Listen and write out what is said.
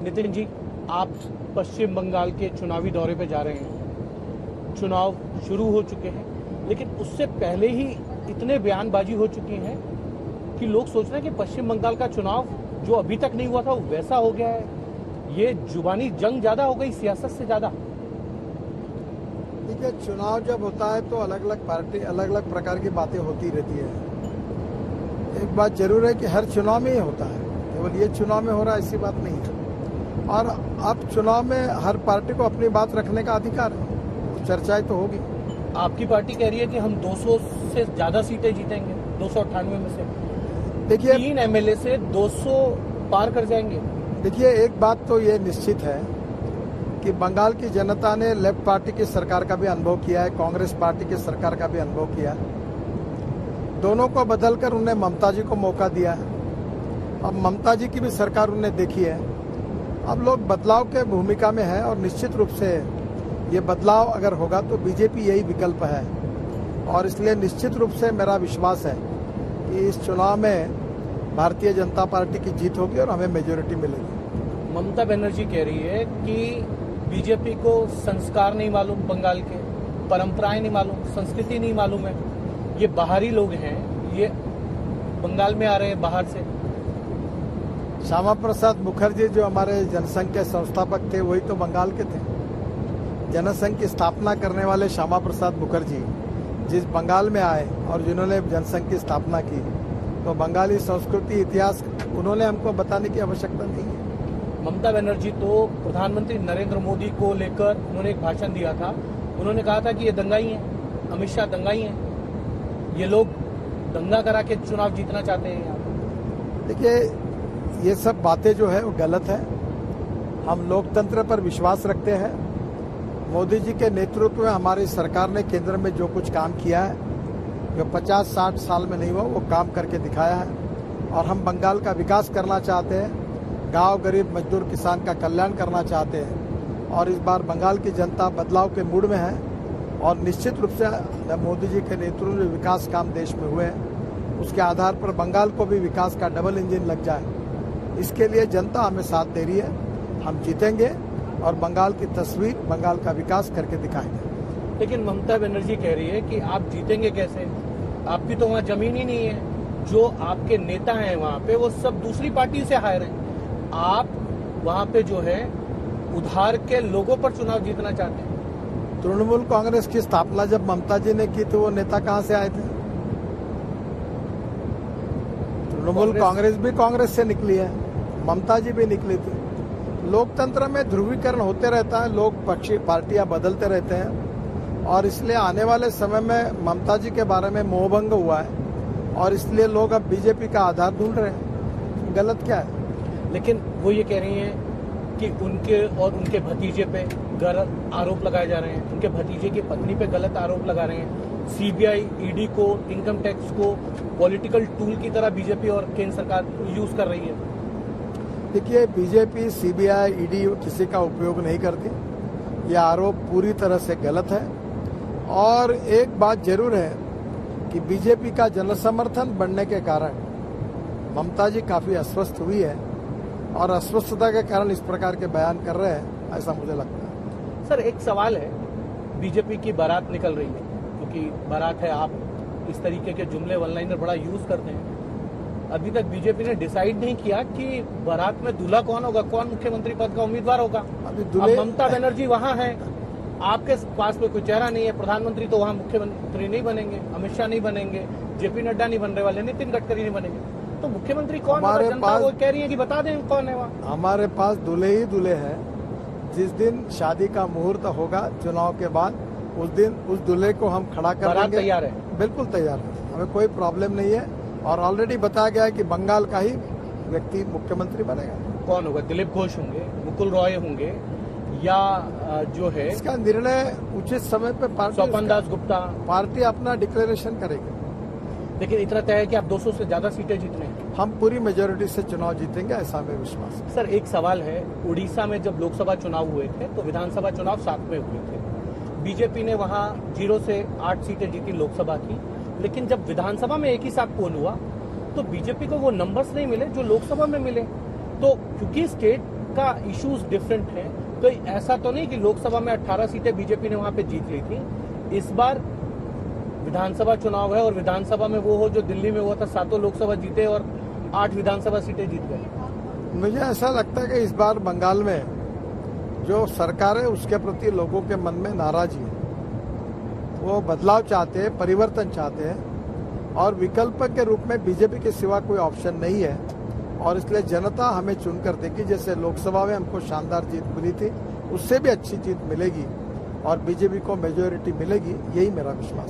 नितिन जी, आप पश्चिम बंगाल के चुनावी दौरे पे जा रहे हैं। चुनाव शुरू हो चुके हैं, लेकिन उससे पहले ही इतने बयानबाजी हो चुकी है कि लोग सोच रहे हैं कि पश्चिम बंगाल का चुनाव जो अभी तक नहीं हुआ था वो वैसा हो गया है। ये जुबानी जंग ज्यादा हो गई सियासत से ज्यादा। देखिए, चुनाव जब होता है तो अलग अलग पार्टी अलग अलग प्रकार की बातें होती रहती है। एक बात जरूर है कि हर चुनाव में ही होता है, केवल ये चुनाव में हो रहा है ऐसी बात नहीं है। और अब चुनाव में हर पार्टी को अपनी बात रखने का अधिकार है, तो चर्चाएं तो होगी। आपकी पार्टी कह रही है कि हम 200 से ज्यादा सीटें जीतेंगे, 298 में से। देखिए, 3 एमएलए से 200 पार कर जाएंगे। देखिए, एक बात तो ये निश्चित है कि बंगाल की जनता ने लेफ्ट पार्टी की सरकार का भी अनुभव किया है, कांग्रेस पार्टी की सरकार का भी अनुभव किया है। दोनों को बदलकर उन्हें ममता जी को मौका दिया है। अब ममता जी की भी सरकार उन्हें देखी है। अब लोग बदलाव के भूमिका में है और निश्चित रूप से ये बदलाव अगर होगा तो बीजेपी यही विकल्प है। और इसलिए निश्चित रूप से मेरा विश्वास है कि इस चुनाव में भारतीय जनता पार्टी की जीत होगी और हमें मेजोरिटी मिलेगी। ममता बनर्जी कह रही है कि बीजेपी को संस्कार नहीं मालूम, बंगाल के परंपराएं नहीं मालूम, संस्कृति नहीं मालूम है। ये बाहरी लोग हैं, ये बंगाल में आ रहे हैं बाहर से। श्यामा प्रसाद मुखर्जी जो हमारे जनसंघ के संस्थापक थे वही तो बंगाल के थे। जनसंघ की स्थापना करने वाले श्यामा प्रसाद मुखर्जी जिस बंगाल में आए और जिन्होंने जनसंघ की स्थापना की, तो बंगाली संस्कृति इतिहास उन्होंने हमको बताने की आवश्यकता नहीं है। ममता बनर्जी तो प्रधानमंत्री नरेंद्र मोदी को लेकर उन्होंने एक भाषण दिया था। उन्होंने कहा था कि ये दंगाई हैं, अमित शाह दंगाई हैं, ये लोग दंगा करा के चुनाव जीतना चाहते हैं यहाँ। देखिए, ये सब बातें जो है वो गलत है। हम लोकतंत्र पर विश्वास रखते हैं। मोदी जी के नेतृत्व में हमारी सरकार ने केंद्र में जो कुछ काम किया है, जो 50-60 साल में नहीं हुआ, वो काम करके दिखाया है। और हम बंगाल का विकास करना चाहते हैं, गांव गरीब मजदूर किसान का कल्याण करना चाहते हैं। और इस बार बंगाल की जनता बदलाव के मूड में है और निश्चित रूप से मोदी जी के नेतृत्व में विकास काम देश में हुए हैं, उसके आधार पर बंगाल को भी विकास का डबल इंजन लग जाए, इसके लिए जनता हमें साथ दे रही है। हम जीतेंगे और बंगाल की तस्वीर, बंगाल का विकास करके दिखाएंगे। लेकिन ममता बनर्जी कह रही है कि आप जीतेंगे कैसे, आपकी तो वहाँ जमीन ही नहीं है। जो आपके नेता हैं वहाँ पे वो सब दूसरी पार्टी से हायर हैं। आप वहाँ पे जो है उधार के लोगों पर चुनाव जीतना चाहते हैं। तृणमूल कांग्रेस की स्थापना जब ममता जी ने की तो वो नेता कहाँ से आए थे? तृणमूल कांग्रेस भी कांग्रेस से निकली है, ममता जी भी निकली थी। लोकतंत्र में ध्रुवीकरण होते रहता है, लोग पार्टियां बदलते रहते हैं और इसलिए आने वाले समय में ममता जी के बारे में मोहभंग हुआ है और इसलिए लोग अब बीजेपी का आधार ढूंढ रहे हैं। गलत क्या है? लेकिन वो ये कह रही हैं कि उनके और उनके भतीजे पे गलत आरोप लगाए जा रहे हैं, उनके भतीजे की पत्नी पे गलत आरोप लगा रहे हैं। सीबीआई, ईडी को, इनकम टैक्स को पॉलिटिकल टूल की तरह बीजेपी और केंद्र सरकार यूज कर रही है। देखिए, बीजेपी, सीबीआई, ईडी किसी का उपयोग नहीं करती। यह आरोप पूरी तरह से गलत है। और एक बात जरूर है कि बीजेपी का जनसमर्थन बढ़ने के कारण ममता जी काफी अस्वस्थ हुई है और अस्वस्थता के कारण इस प्रकार के बयान कर रहे हैं, ऐसा मुझे लगता है। सर, एक सवाल है, बीजेपी की बारात निकल रही है, क्योंकि बारात है, आप इस तरीके के जुमले वन लाइनर बड़ा यूज करते हैं। अभी तक बीजेपी ने डिसाइड नहीं किया कि बारात में दूल्हा कौन होगा, कौन मुख्यमंत्री पद का उम्मीदवार होगा। अब ममता बनर्जी वहां है, आपके पास में कोई चेहरा नहीं है। प्रधानमंत्री तो वहां मुख्यमंत्री नहीं बनेंगे, अमित शाह नहीं बनेंगे, जेपी नड्डा नहीं बनने वाले, नितिन गडकरी नहीं बनेंगे, तो मुख्यमंत्री कौन होगा? जनता वो कह रही है कि बता दें कौन है वहाँ। हमारे पास दूल्हे ही दूल्हे हैं। जिस दिन शादी का मुहूर्त होगा चुनाव के बाद, उस दिन उस दूल्हे को हम खड़ा कर देंगे। तैयार है? बिल्कुल तैयार है, हमें कोई प्रॉब्लम नहीं है। और ऑलरेडी बताया गया है कि बंगाल का ही व्यक्ति मुख्यमंत्री बनेगा। कौन होगा? दिलीप घोष होंगे, मुकुल रॉय होंगे, या जो है इसका निर्णय उचित समय पे स्वपन दास गुप्ता, पार्टी अपना डिक्लेरेशन करेगी। लेकिन इतना तय है कि आप 200 से ज्यादा सीटें जीतने, हम पूरी मेजोरिटी से चुनाव जीतेंगे, ऐसा हमें विश्वास है। सर, एक सवाल है, उड़ीसा में जब लोकसभा चुनाव हुए थे तो विधानसभा चुनाव साथ में हुए थे। बीजेपी ने वहां 0 से 8 सीटें जीती लोकसभा की, लेकिन जब विधानसभा में एक ही साथ पोल हुआ तो बीजेपी को वो नंबर्स नहीं मिले जो लोकसभा में मिले। तो क्योंकि स्टेट का इश्यूज डिफरेंट है। तो ऐसा तो नहीं कि लोकसभा में 18 सीटें बीजेपी ने वहां पे जीत ली थी। इस बार विधानसभा चुनाव है और विधानसभा में वो हो जो दिल्ली में हुआ था, 7 लोकसभा जीते और 8 विधानसभा सीटें जीत गए। मुझे ऐसा लगता है कि इस बार बंगाल में जो सरकार है उसके प्रति लोगों के मन में नाराजगी है। वो बदलाव चाहते हैं, परिवर्तन चाहते हैं और विकल्प के रूप में बीजेपी के सिवा कोई ऑप्शन नहीं है और इसलिए जनता हमें चुनकर देगी। जैसे लोकसभा में हमको शानदार जीत मिली थी, उससे भी अच्छी जीत मिलेगी और बीजेपी को मेजोरिटी मिलेगी, यही मेरा विश्वास है।